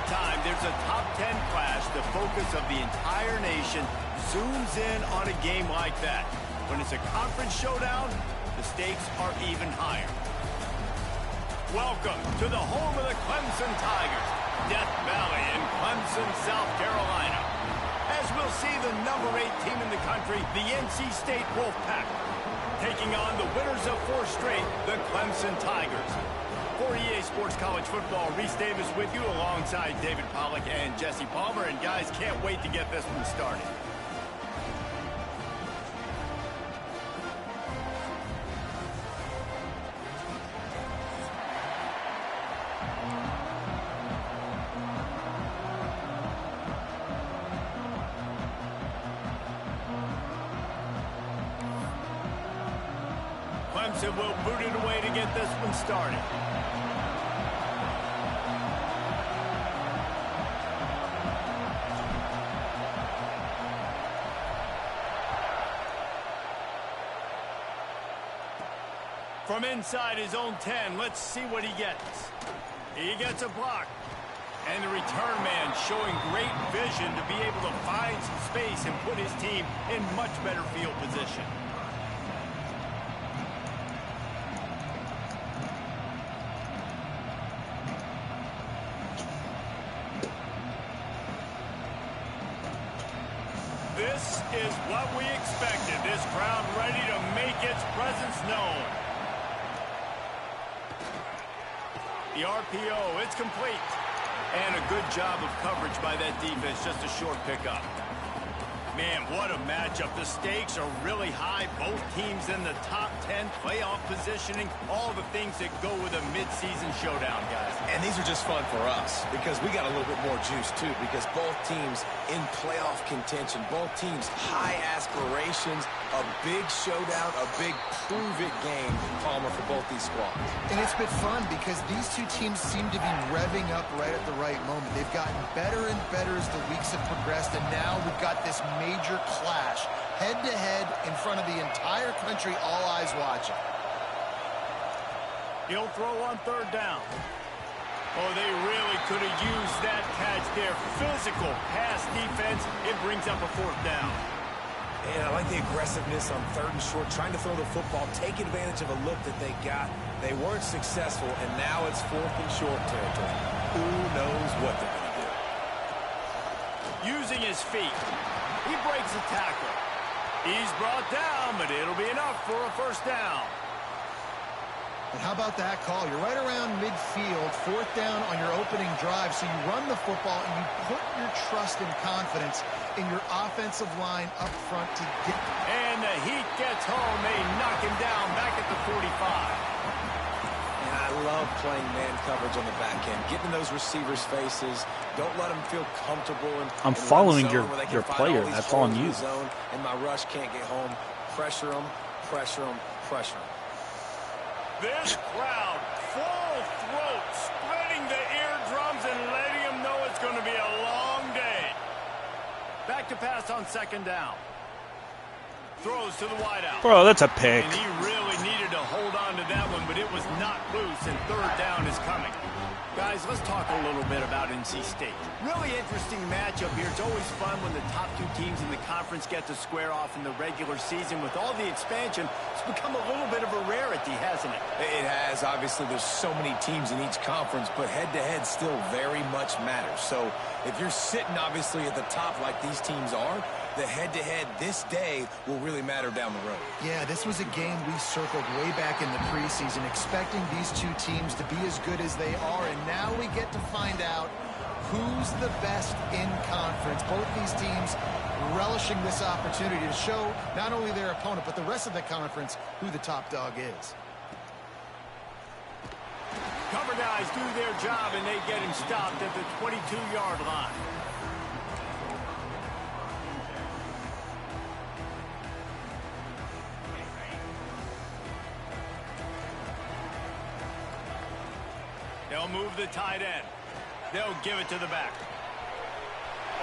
Anytime there's a top 10 clash, the focus of the entire nation zooms in on a game like that. When it's a conference showdown, the stakes are even higher. Welcome to the home of the Clemson Tigers, Death Valley in Clemson, South Carolina. As we'll see the number 8 team in the country, the NC State Wolfpack, taking on the winners of 4 straight, the Clemson Tigers. For EA Sports College Football, Reese Davis with you alongside David Pollack and Jesse Palmer. And guys, can't wait to get this one started. Clemson will boot it away to get this one started. From inside his own 10, let's see what he gets. He gets a block. And the return man showing great vision to be able to find some space and put his team in much better field position. This is what we expected. This crowd ready to make its presence known. The RPO, it's complete. And a good job of coverage by that defense, just a short pickup. Man, what a matchup. The stakes are really high. Both teams in the top 10, playoff positioning, all the things that go with a midseason showdown, guys. And these are just fun for us because we got a little bit more juice, too, because both teams in playoff contention, both teams high aspirations, a big showdown, a big prove-it game, Palmer, for both these squads. And it's been fun because these two teams seem to be revving up right at the right moment. They've gotten better and better as the weeks have progressed, and now we've got this major clash, head-to-head in front of the entire country, all eyes watching. He'll throw on 3rd down. Oh, they really could have used that catch there. Physical pass defense. It brings up a 4th down. And I like the aggressiveness on 3rd and short, trying to throw the football, take advantage of a look that they got. They weren't successful, and now it's 4th and short territory. Who knows what they're going to do? Using his feet, he breaks a tackle. He's brought down, but it'll be enough for a 1st down. And how about that call? You're right around midfield, 4th down on your opening drive, so you run the football and you put your trust and confidence in your offensive line up front to get. And the Heat gets home. They knock him down back at the 45. And I love playing man coverage on the back end, getting in those receivers' faces. Don't let them feel comfortable. I'm following your player. That's on you. Zone, and my rush can't get home. Pressure them, pressure them, pressure them. This crowd, full throat, spreading the eardrums and letting them know it's going to be a long day. Back to pass on 2nd down. Throws to the wideout. Bro, that's a pick. And he really needed to hold on to that one, but it was not loose, and 3rd down is coming. Guys, let's talk a little bit about NC State. Really interesting matchup here. It's always fun when the top 2 teams in the conference get to square off in the regular season. With all the expansion, it's become a little bit of a rarity, hasn't it? It has. Obviously, there's so many teams in each conference, but head-to-head still very much matters. So if you're sitting, obviously, at the top like these teams are, the head-to-head this day will really matter down the road. Yeah, this was a game we circled way back in the preseason, expecting these two teams to be as good as they are, and now we get to find out who's the best in conference. Both these teams relishing this opportunity to show not only their opponent, but the rest of the conference who the top dog is. Cover guys do their job, and they get him stopped at the 22-yard line. They'll move the tight end. They'll give it to the back.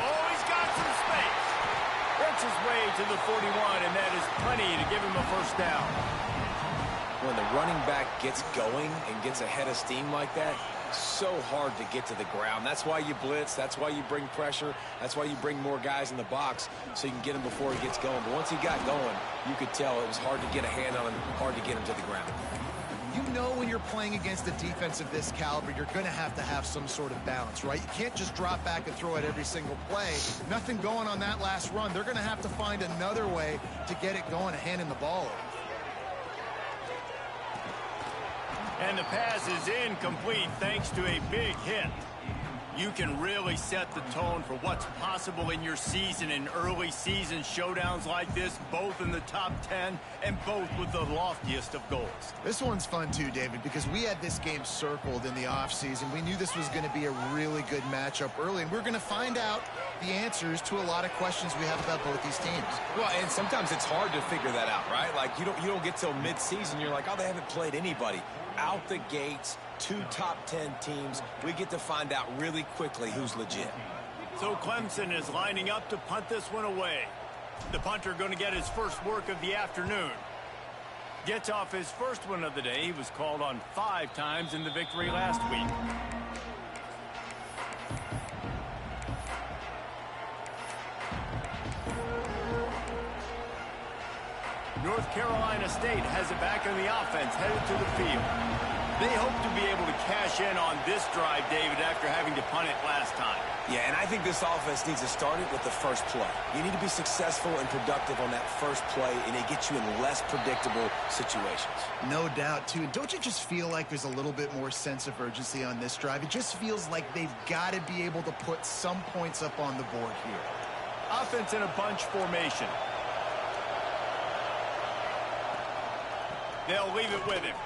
Oh, he's got some space. Works his way to the 41, and that is plenty to give him a 1st down. When the running back gets going and gets ahead of steam like that, so hard to get to the ground. That's why you blitz. That's why you bring pressure. That's why you bring more guys in the box so you can get him before he gets going. But once he got going, you could tell it was hard to get a hand on him, hard to get him to the ground. You know when you're playing against a defense of this caliber, you're going to have some sort of balance, right? You can't just drop back and throw it every single play. Nothing going on that last run. They're going to have to find another way to get it going, handing the ball over. And the pass is incomplete thanks to a big hit. You can really set the tone for what's possible in your season in early season showdowns like this, both in the top 10 and both with the loftiest of goals. This one's fun too, David, because we had this game circled in the offseason. We knew this was going to be a really good matchup early, and we're going to find out the answers to a lot of questions we have about both these teams. Well, and sometimes it's hard to figure that out, right? Like you don't get till mid-season, you're like, oh, they haven't played anybody. Out the gates, 2 top 10 teams. We get to find out really quickly who's legit. So Clemson is lining up to punt this one away. The punter going to get his first work of the afternoon. Gets off his first one of the day. He was called on 5 times in the victory last week. North Carolina State has it back in the offense, headed to the field. They hope to be able to cash in on this drive, David, after having to punt it last time. Yeah, and I think this offense needs to start it with the first play. You need to be successful and productive on that first play, and it gets you in less predictable situations. No doubt, too. And don't you just feel like there's a little bit more sense of urgency on this drive? It just feels like they've got to be able to put some points up on the board here. Offense in a bunch formation. They'll leave it with him.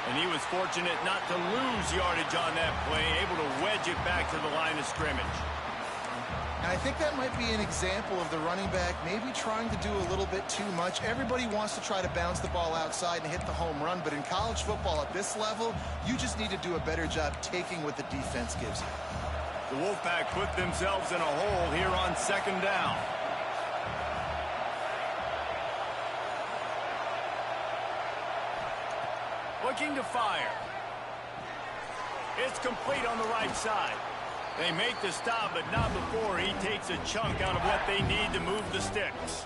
And he was fortunate not to lose yardage on that play, able to wedge it back to the line of scrimmage. And I think that might be an example of the running back maybe trying to do a little bit too much. Everybody wants to try to bounce the ball outside and hit the home run, but in college football at this level, you just need to do a better job taking what the defense gives you. The Wolfpack put themselves in a hole here on 2nd down. Looking to fire. It's complete on the right side. They make the stop, but not before he takes a chunk out of what they need to move the sticks.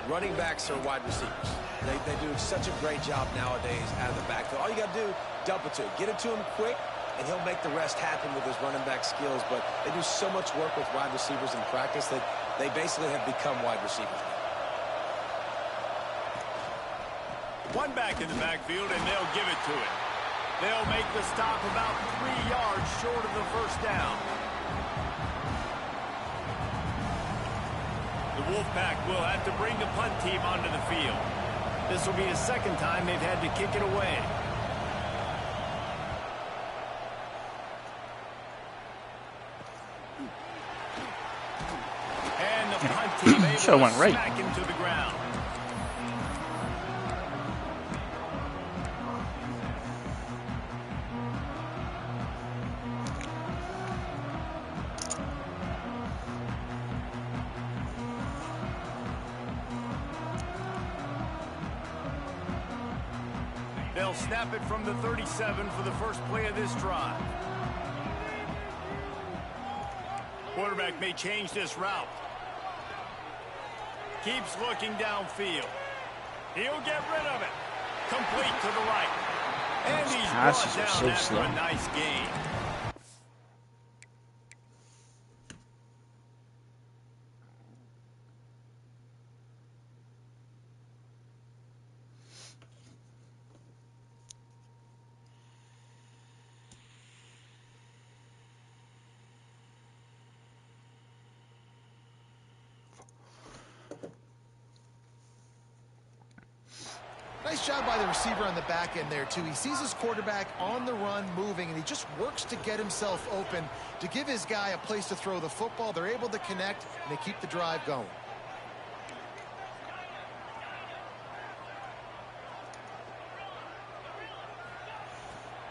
Running backs are wide receivers. They do such a great job nowadays out of the backfield. All you got to do, dump it to him. Get it to him quick, and he'll make the rest happen with his running back skills. But they do so much work with wide receivers in practice that they basically have become wide receivers. One back in the backfield, and they'll give it to him. They'll make the stop about 3 yards short of the first down. The Wolfpack will have to bring the punt team onto the field. This will be the 2nd time they've had to kick it away. And the punt team able to smack him to the ground. They'll snap it from the 37 for the first play of this drive. Quarterback may change this route. Keeps looking downfield. He'll get rid of it. Complete to the right. And he's brought down after a nice gain. Nice job by the receiver on the back end there, too. He sees his quarterback on the run moving, and he just works to get himself open to give his guy a place to throw the football. They're able to connect, and they keep the drive going.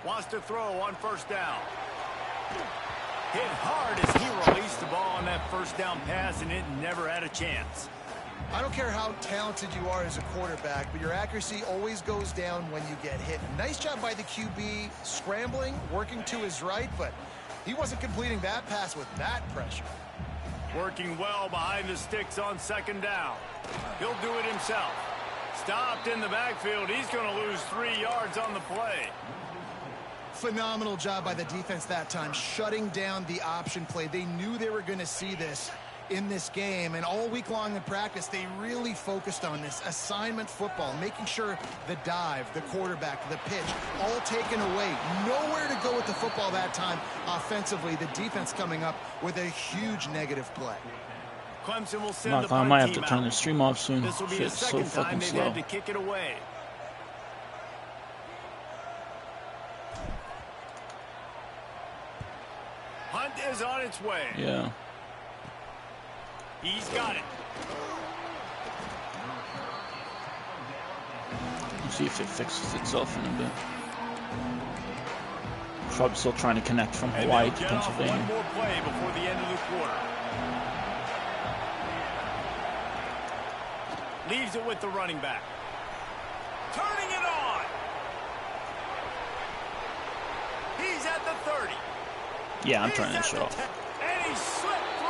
Wants to throw on 1st down. Hit hard as he released the ball on that 1st down pass, and it never had a chance. I don't care how talented you are as a quarterback, but your accuracy always goes down when you get hit. Nice job by the QB scrambling, working to his right, but he wasn't completing that pass with that pressure. Working well behind the sticks on second down. He'll do it himself. Stopped in the backfield. He's going to lose 3 yards on the play. Phenomenal job by the defense that time, shutting down the option play. They knew they were going to see this in this game, and all week long in practice, they really focused on this assignment football, making sure the dive, the quarterback, the pitch, all taken away. Nowhere to go with the football that time offensively. The defense coming up with a huge negative play. Clemson will send the I might have to punt turn team the out. stream off soon. This will be the Shit's so second time fucking they've slow. had to kick it away. Punt is on its way. Yeah. He's got it. We'll see if it fixes itself in a bit. Probably still trying to connect from Hawaii to Get off one Pennsylvania. more play before the end of the quarter. Leaves it with the running back. Turning it on. He's at the 30. Yeah, I'm turning this shit off. And he slipped